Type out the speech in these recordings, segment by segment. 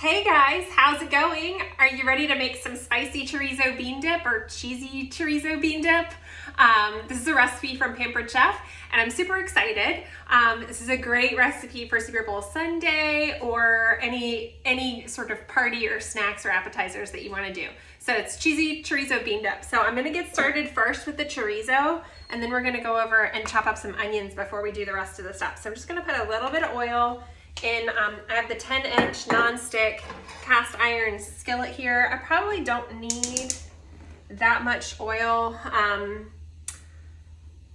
Hey guys, how's it going? Are you ready to make some spicy chorizo bean dip or cheesy chorizo bean dip? This is a recipe from Pampered Chef and I'm super excited. This is a great recipe for Super Bowl Sunday or any sort of party or snacks or appetizers that you want to do. So it's cheesy chorizo bean dip. So I'm going to get started first with the chorizo and then we're going to go over and chop up some onions before we do the rest of the stuff. So I'm just going to put a little bit of oil in. I have the 10-inch non-stick cast iron skillet here. I probably don't need that much oil.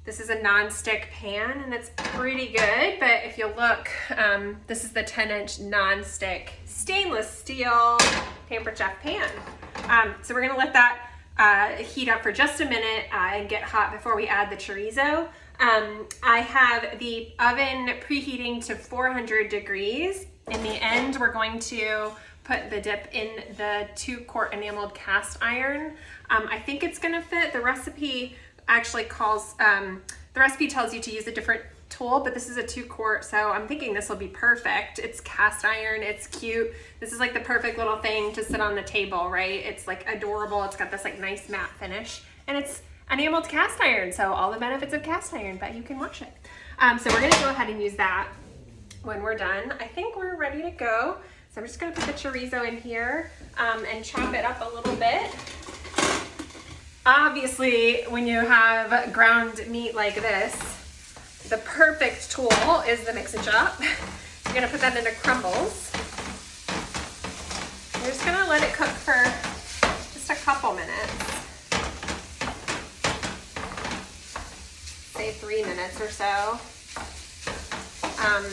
This is a non-stick pan and it's pretty good, but if you look, this is the 10-inch non-stick stainless steel Pampered Chef pan. So we're gonna let that heat up for just a minute and get hot before we add the chorizo. I have the oven preheating to 400 degrees. In the end, we're going to put the dip in the 2-quart enameled cast iron. I think it's gonna fit. The recipe actually calls, the recipe tells you to use a different tool, but this is a 2-quart, so I'm thinking this will be perfect. It's cast iron, it's cute. This is like the perfect little thing to sit on the table, right? It's like adorable. It's got this like nice matte finish and it's enameled cast iron, so all the benefits of cast iron, but you can wash it. So we're gonna go ahead and use that when we're done. I think we're ready to go. So I'm just gonna put the chorizo in here and chop it up a little bit. Obviously, when you have ground meat like this, the perfect tool is the mix and chop. You're gonna put that into crumbles. You're just gonna let it cook for just a couple minutes. Say 3 minutes or so. And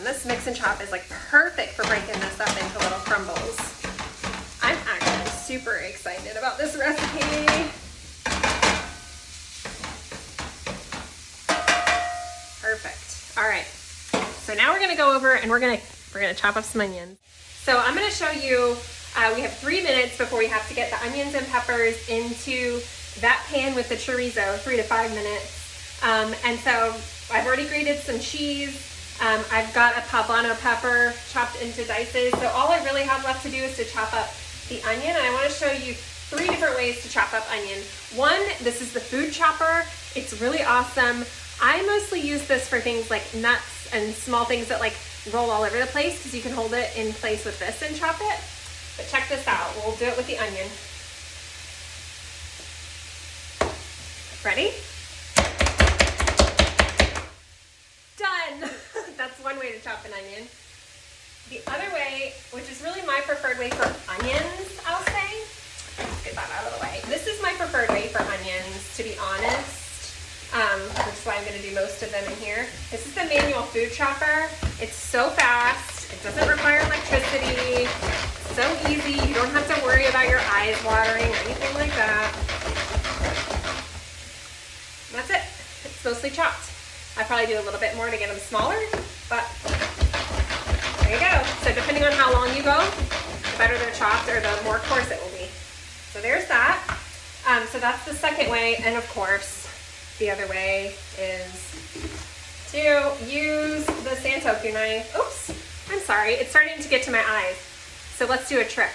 this mix and chop is like perfect for breaking this up into little crumbles. I'm actually super excited about this recipe. Perfect. All right. So now we're gonna go over and we're gonna chop up some onions. So I'm gonna show you. We have 3 minutes before we have to get the onions and peppers into that pan with the chorizo. 3 to 5 minutes. And so I've already grated some cheese. I've got a poblano pepper chopped into dices. So all I really have left to do is to chop up the onion. And I want to show you 3 different ways to chop up onion. One, this is the food chopper. It's really awesome. I mostly use this for things like nuts and small things that like roll all over the place because you can hold it in place with this and chop it. But check this out. We'll do it with the onion. Ready? Done. That's one way to chop an onion. The other way, which is really my preferred way for onions, I'll say. Let's get that out of the way. This is my preferred way for onions, to be honest. Which is why I'm going to do most of them in here. This is the manual food chopper. It's so fast. It doesn't require electricity. It's so easy. You don't have to worry about your eyes watering or anything like that. And that's it. It's mostly chopped. I probably do a little bit more to get them smaller, but there you go. So depending on how long you go, the better they're chopped or the more coarse it will be. So there's that. So that's the second way, and of course, the other way is to use the Santoku knife. Oops, I'm sorry. It's starting to get to my eyes. So let's do a trick.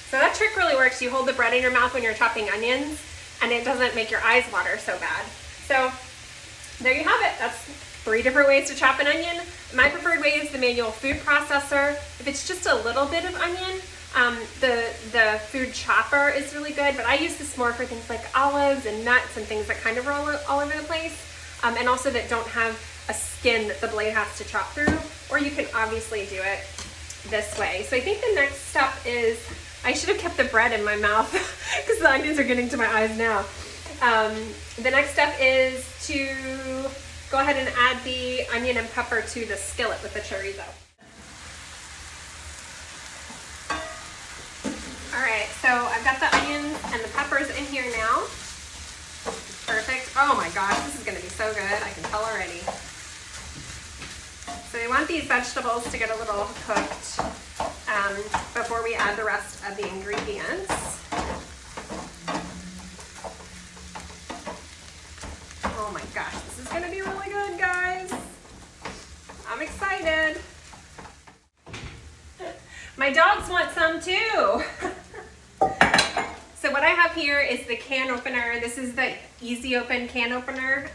So that trick really works. You hold the bread in your mouth when you're chopping onions and it doesn't make your eyes water so bad. So there you have it. That's 3 different ways to chop an onion. My preferred way is the manual food processor. If it's just a little bit of onion, the food chopper is really good, but I use this more for things like olives and nuts and things that kind of roll all over the place, and also that don't have a skin that the blade has to chop through, or you can obviously do it this way. So I think the next step is, I should have kept the bread in my mouth because the onions are getting to my eyes now. The next step is to go ahead and add the onion and pepper to the skillet with the chorizo. All right, so I've got the onions and the peppers in here now. Perfect. Oh my gosh, this is gonna be so good. I can tell already. want these vegetables to get a little cooked before we add the rest of the ingredients. Oh my gosh, this is gonna be really good, guys. I'm excited. My dogs want some too. So what I have here is the can opener. This is the easy open can opener.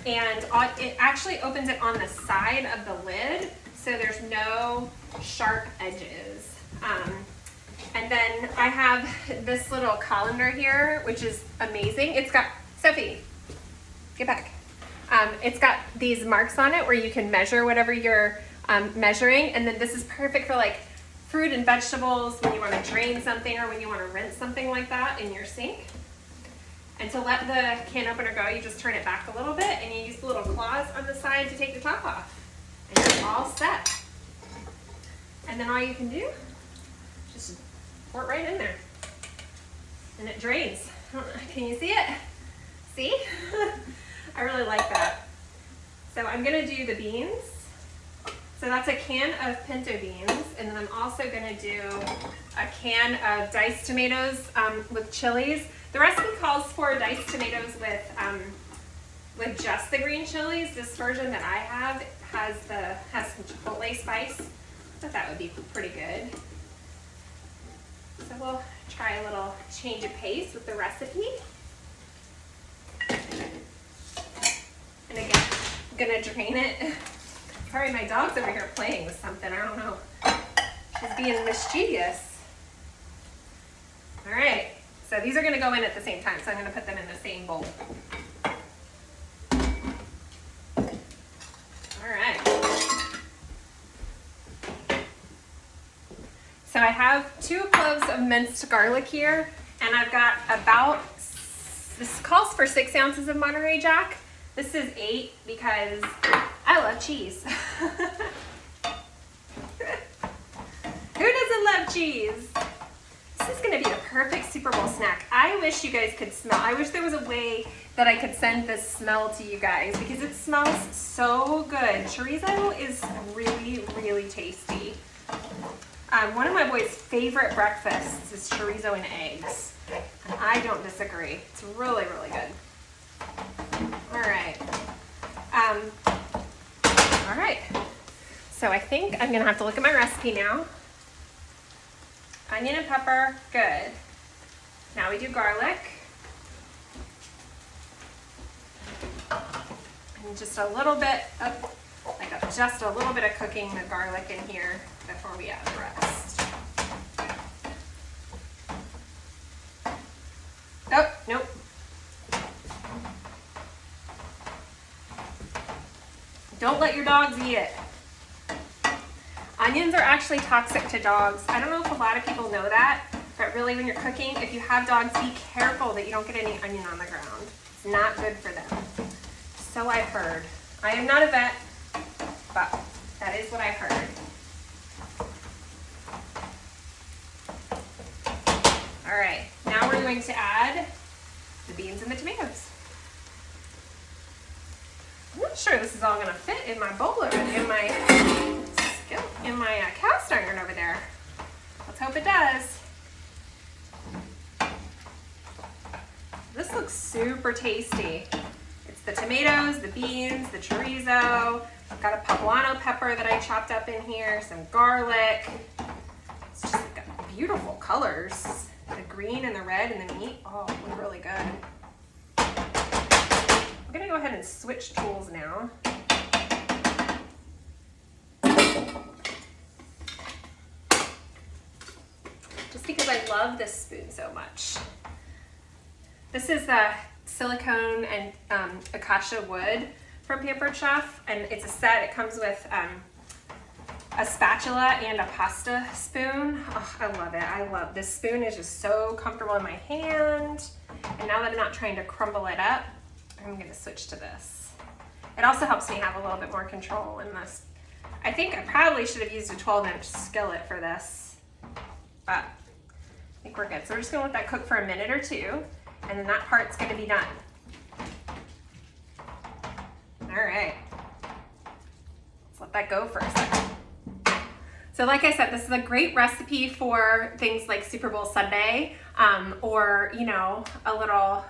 And it actually opens it on the side of the lid, so there's no sharp edges. And then I have this little colander here, which is amazing. It's got, Sophie, get back. It's got these marks on it where you can measure whatever you're measuring, and then this is perfect for like fruit and vegetables when you want to drain something or when you want to rinse something like that in your sink. And to let the can opener go, you just turn it back a little bit and you use the little claws on the side to take the top off. And you're all set. And then all you can do, just pour it right in there. And it drains. Can you see it? See? I really like that. So I'm gonna do the beans. So that's a can of pinto beans, and then I'm also gonna do a can of diced tomatoes with chilies. The recipe calls for diced tomatoes with just the green chilies. This version that I have has some chipotle spice. I thought that would be pretty good. So we'll try a little change of pace with the recipe. And again, I'm gonna drain it. Sorry, my dog's over here playing with something. I don't know. She's being mischievous. All right, so these are gonna go in at the same time, so I'm gonna put them in the same bowl. All right. So I have 2 cloves of minced garlic here, and I've got about, this calls for 6 ounces of Monterey Jack. This is 8 because I love cheese. Who doesn't love cheese? This is gonna be a perfect Super Bowl snack. I wish you guys could smell. I wish there was a way that I could send this smell to you guys because it smells so good. Chorizo is really, really tasty. One of my boys' favorite breakfasts is chorizo and eggs. And I don't disagree. It's really, really good. All right. All right. So I think I'm gonna have to look at my recipe now. Onion and pepper, good. Now we do garlic. And just a little bit of, just a little bit of cooking the garlic in here before we add the rest. Oh, nope. Don't let your dogs eat it. Onions are actually toxic to dogs. I don't know if a lot of people know that, but really when you're cooking, if you have dogs, be careful that you don't get any onion on the ground. It's not good for them. So I've heard. I am not a vet, but that is what I've heard. All right, now we're going to add the beans and the tomatoes. I'm not sure this is all gonna fit in my bowl over in my cast iron over there. Let's hope it does. This looks super tasty. It's the tomatoes, the beans, the chorizo. I've got a poblano pepper that I chopped up in here, some garlic. It's just got beautiful colors. The green and the red and the meat, oh, look really good. I'm gonna go ahead and switch tools now. Just because I love this spoon so much. This is a silicone and acacia wood from Pampered Chef, and it's a set. It comes with a spatula and a pasta spoon. Oh, I love it. I love this spoon. Is just so comfortable in my hand. And now that I'm not trying to crumble it up, I'm gonna switch to this. It also helps me have a little bit more control in this. I think I probably should have used a 12-inch skillet for this, but I think we're good. So we're just gonna let that cook for a minute or two, and then that part's gonna be done. All right. Let's let let that go for a second. So like I said, this is a great recipe for things like Super Bowl Sunday, or, you know, a little,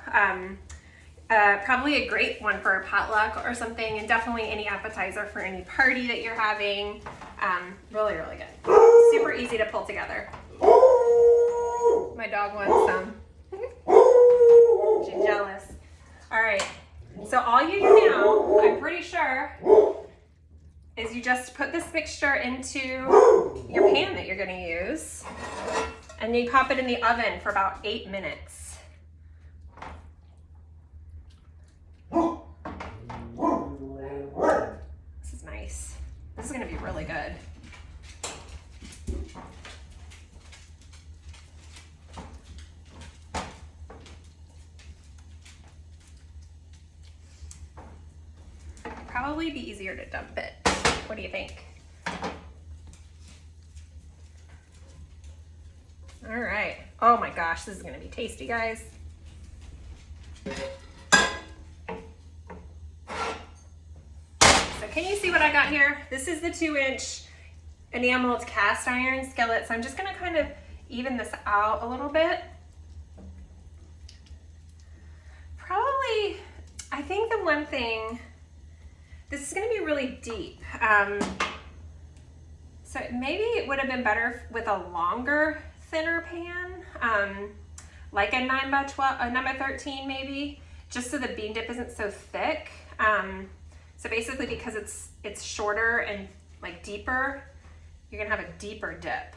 probably a great one for a potluck or something, and definitely any appetizer for any party that you're having. Really, really good. Super easy to pull together. My dog wants some. She's jealous. All right, so all you do now, I'm pretty sure, is you just put this mixture into your pan that you're gonna use, and you pop it in the oven for about 8 minutes. This is nice. This is gonna be really good. Probably be easier to dump it. What do you think? All right. Oh my gosh, this is gonna be tasty, guys. So can you see what I got here? This is the 2-inch enameled cast iron skillet. So I'm just gonna kind of even this out a little bit. Probably, I think the one thing, this is gonna be really deep. So maybe it would have been better with a longer, thinner pan, like a 9x12, a 9x13 maybe, just so the bean dip isn't so thick. So basically because it's shorter and like deeper, you're gonna have a deeper dip.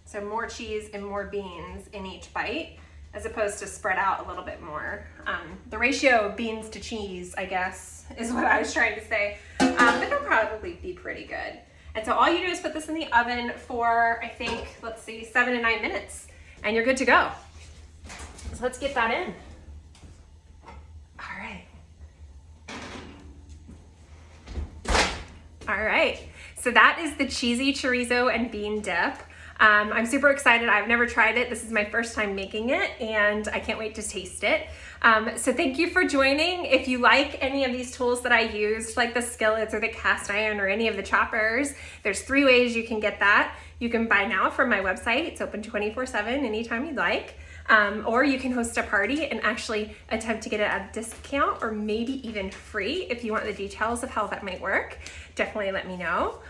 So more cheese and more beans in each bite, as opposed to spread out a little bit more. The ratio of beans to cheese, I guess, is what I was trying to say. But they'll probably be pretty good. And so all you do is put this in the oven for, I think, let's see, 7 to 9 minutes, and you're good to go. So let's get that in. All right. All right, so that is the cheesy chorizo and bean dip. I'm super excited. I've never tried it. This is my first time making it, and I can't wait to taste it. So thank you for joining. If you like any of these tools that I used, like the skillets or the cast iron or any of the choppers, there's 3 ways you can get that. You can buy now from my website. It's open 24/7 anytime you'd like. Or you can host a party and actually attempt to get it at a discount or maybe even free. If you want the details of how that might work, definitely let me know.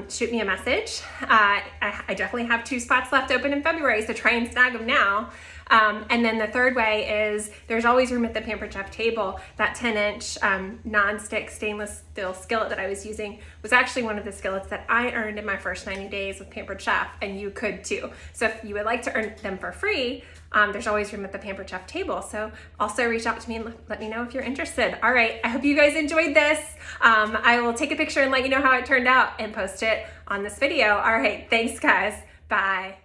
Shoot me a message. I definitely have 2 spots left open in February, so try and snag them now. And then the third way is there's always room at the Pampered Chef table. That 10-inch non-stick stainless steel skillet that I was using was actually one of the skillets that I earned in my first 90 days with Pampered Chef, and you could too. So if you would like to earn them for free, there's always room at the Pampered Chef table. So also reach out to me and let me know if you're interested. All right, I hope you guys enjoyed this. I will take a picture and let you know how it turned out and post it on this video. All right, thanks guys, bye.